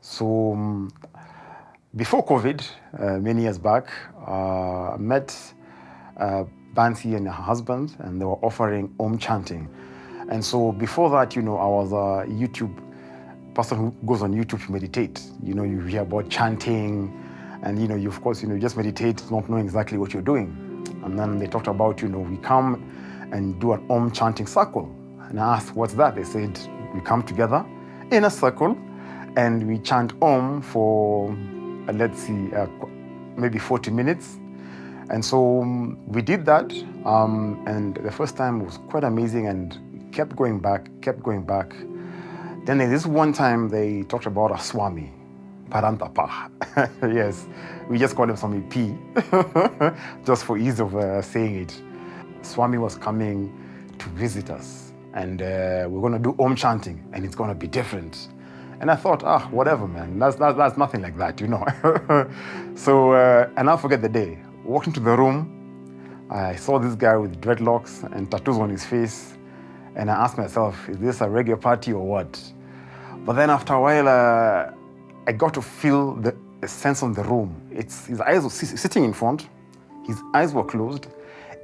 So before COVID, many years back, I met Bansi and her husband, and they were offering Om chanting. And so before that, I was a YouTube person who goes on YouTube to meditate. You hear about chanting, and you of course, you just meditate not knowing exactly what you're doing. And then they talked about, we come and do an Om chanting circle. And I asked, what's that? They said, we come together in a circle and we chant Om for, maybe 40 minutes. And so we did that. And the first time was quite amazing and kept going back. Then there's this one time they talked about a Swami, Parantapa. Yes, we just call him Swami P, just for ease of saying it. Swami was coming to visit us, and we're going to do Om chanting, and it's going to be different. And I thought, whatever, man, that's nothing like that, So, and I'll forget the day. Walked into the room, I saw this guy with dreadlocks and tattoos on his face, and I asked myself, is this a reggae party or what? But then after a while, I got to feel the sense of the room. His eyes were sitting in front, his eyes were closed,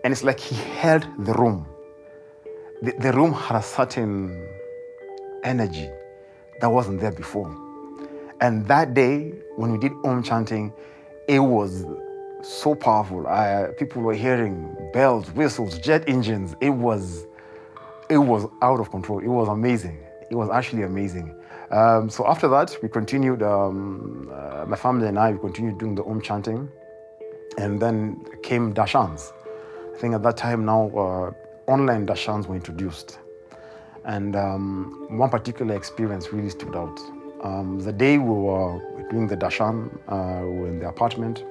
and it's like he held the room. The room had a certain energy that wasn't there before. And that day, when we did Om chanting, it was so powerful. People were hearing bells, whistles, jet engines. It was out of control. It was amazing. It was actually amazing. So after that, we continued, my family and I, we continued doing the Om chanting. And then came Dashans. I think at that time now, online Dashans were introduced. And one particular experience really stood out. The day we were doing the Dashan, we were in the apartment,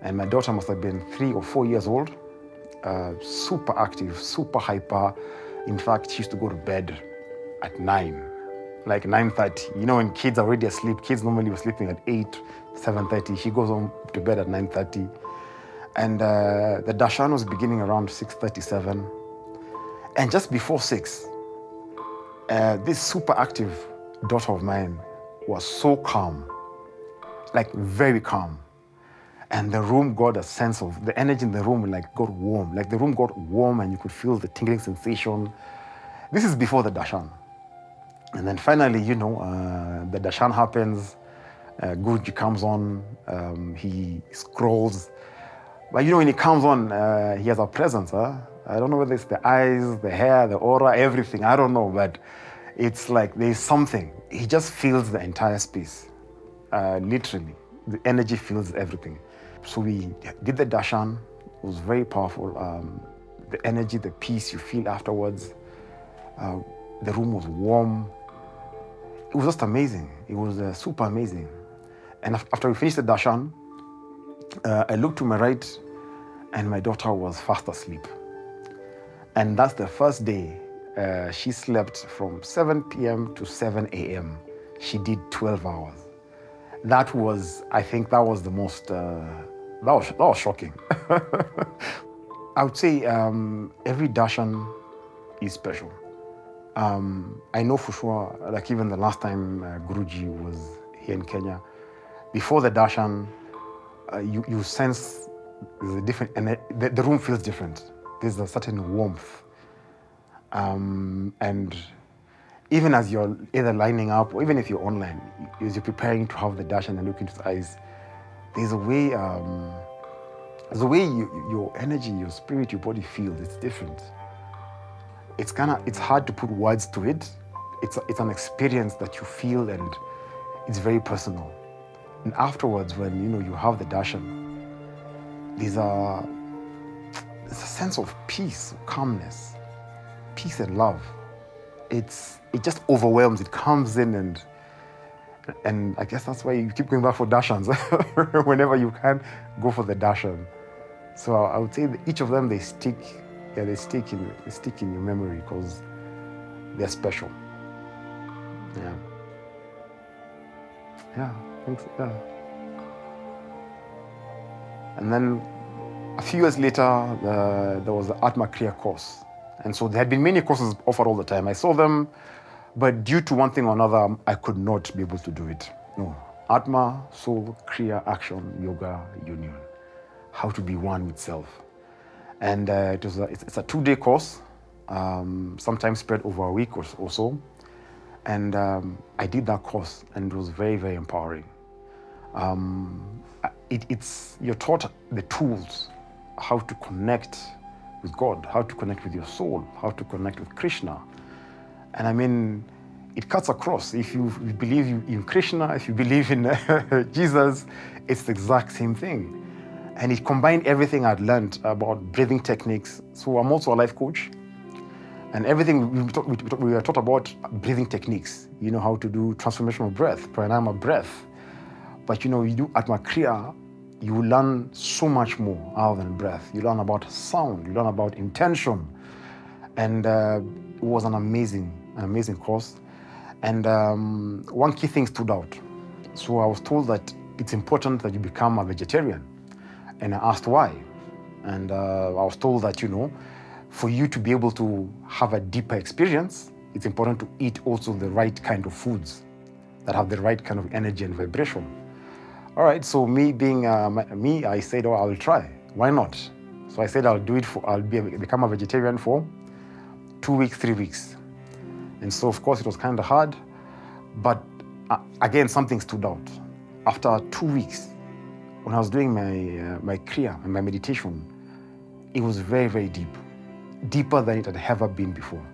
and my daughter must have been 3 or 4 years old, super active, super hyper. In fact, she used to go to bed at 9, like 9:30. When kids are already asleep, kids normally were sleeping at 8, 7:30. She goes home to bed at 9:30. And the Dashan was beginning around 6:37. And just before 6, this super active daughter of mine was so calm, like very calm. And the room got a sense of, the energy in the room got warm. Like the room got warm and you could feel the tingling sensation. This is before the Dashan. And then finally, the Dashan happens, Guruji comes on, he scrolls. But when he comes on, he has a presence. I don't know whether it's the eyes, the hair, the aura, everything. I don't know, but it's like there's something. He just fills the entire space, literally. The energy fills everything. So we did the Dashan. It was very powerful. The energy, the peace you feel afterwards. The room was warm. It was just amazing. It was super amazing. And after we finished the Dashan, I looked to my right, and my daughter was fast asleep. And that's the first day she slept from 7 p.m. to 7 a.m. She did 12 hours. I think that was the most, that was shocking. I would say every Darshan is special. I know for sure, like even the last time Guruji was here in Kenya, before the Darshan, you sense there's a different, and the room feels different. There's a certain warmth. And even as you're either lining up, or even if you're online, as you're preparing to have the Darshan and look into the eyes, there's a way your energy, your spirit, your body feels. It's different. It's hard to put words to it. It's an experience that you feel, and it's very personal. And afterwards, when you have the Darshan, there's a sense of peace, calmness, peace and love. It just overwhelms. It comes in, and I guess that's why you keep going back for Darshans. Whenever you can, go for the Darshan. So I would say that each of them, they stick in your memory because they're special. Yeah, I think so, yeah. And then a few years later, there was the Atma Kriya course. And so there had been many courses offered all the time. I saw them, but due to one thing or another, I could not be able to do it. No, Atma, Soul, Kriya, Action, Yoga, Union. How to be one with self. And it's a 2-day course, sometimes spread over a week or so. And I did that course, and it was very, very empowering. You're taught the tools, how to connect with God, how to connect with your soul, how to connect with Krishna. And I mean, it cuts across. If you believe in Krishna, if you believe in Jesus, it's the exact same thing. And it combined everything I'd learned about breathing techniques. So I'm also a life coach. And everything we were taught about breathing techniques. You know how to do transformational breath, pranayama breath. But you do Atma Kriya, you learn so much more other than breath. You learn about sound, you learn about intention. And it was an amazing course. And one key thing stood out. So I was told that it's important that you become a vegetarian. And I asked why. And I was told that, for you to be able to have a deeper experience, it's important to eat also the right kind of foods that have the right kind of energy and vibration. All right, so me being me, I said, I will try. Why not? So I said I'll become a vegetarian for 2 weeks, 3 weeks. And so, of course, it was kind of hard. But again, something stood out. After 2 weeks, when I was doing my Kriya and my meditation, it was very, very deep. Deeper than it had ever been before.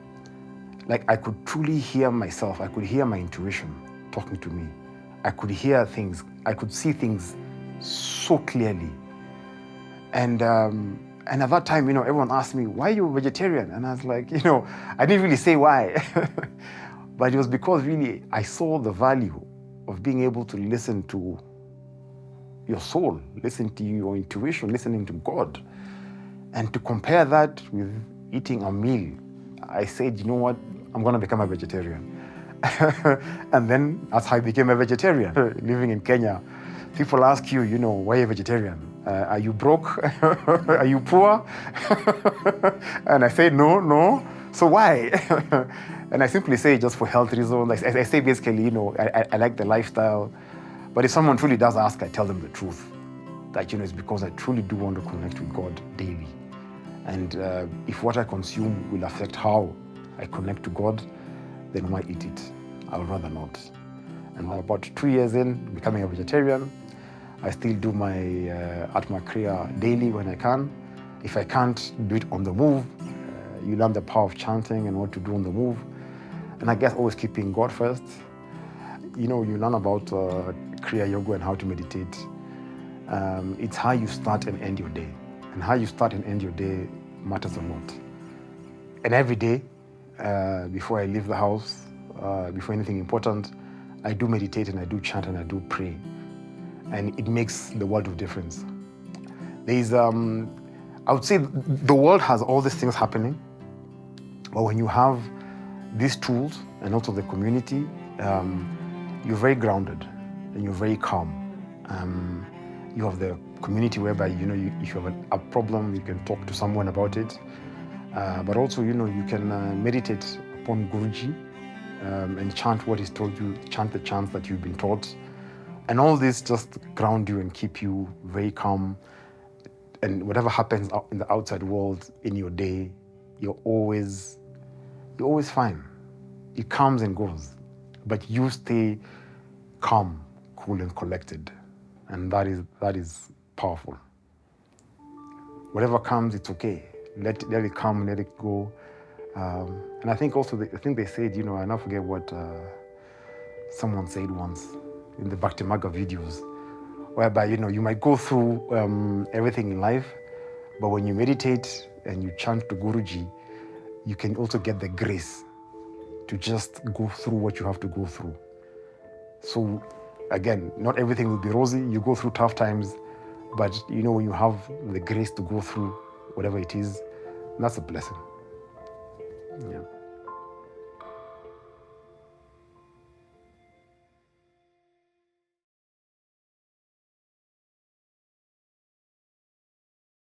Like I could truly hear myself. I could hear my intuition talking to me. I could hear things. I could see things so clearly. And at that time, everyone asked me, why are you a vegetarian? And I was like, I didn't really say why. But it was because really I saw the value of being able to listen to your soul, listen to your intuition, listening to God. And to compare that with eating a meal, I said, you know what, I'm going to become a vegetarian. And then that's how I became a vegetarian, living in Kenya. People ask you, why are you a vegetarian? Are you broke? Are you poor? And I say, no. So why? And I simply say just for health reasons. I say basically, I like the lifestyle. But if someone truly does ask, I tell them the truth. That, it's because I truly do want to connect with God daily. And if what I consume will affect how I connect to God, then why eat it? I would rather not. And about 2 years in, becoming a vegetarian, I still do my Atma Kriya daily when I can. If I can't do it on the move, you learn the power of chanting and what to do on the move. And I guess always keeping God first. You learn about Kriya Yoga and how to meditate. It's how you start and end your day. And how you start and end your day matters a lot. And every day, before I leave the house, before anything important, I do meditate and I do chant and I do pray. And it makes the world of difference. I would say the world has all these things happening, but when you have these tools and also the community, you're very grounded and you're very calm. You have the community whereby, if you have a problem, you can talk to someone about it. But also, you can meditate upon Guruji and chant what he's told you, chant the chants that you've been taught. And all this just ground you and keep you very calm. And whatever happens out in the outside world in your day, you're always fine. It comes and goes. But you stay calm, cool, and collected. And that is powerful. Whatever comes, it's okay. Let it come, let it go. And I think also, I think they said, I now forget what someone said once in the Bhakti Marga videos, whereby, you might go through everything in life, but when you meditate and you chant to Guruji, you can also get the grace to just go through what you have to go through. So again, not everything will be rosy. You go through tough times, but when you have the grace to go through whatever it is, that's a blessing. Yeah.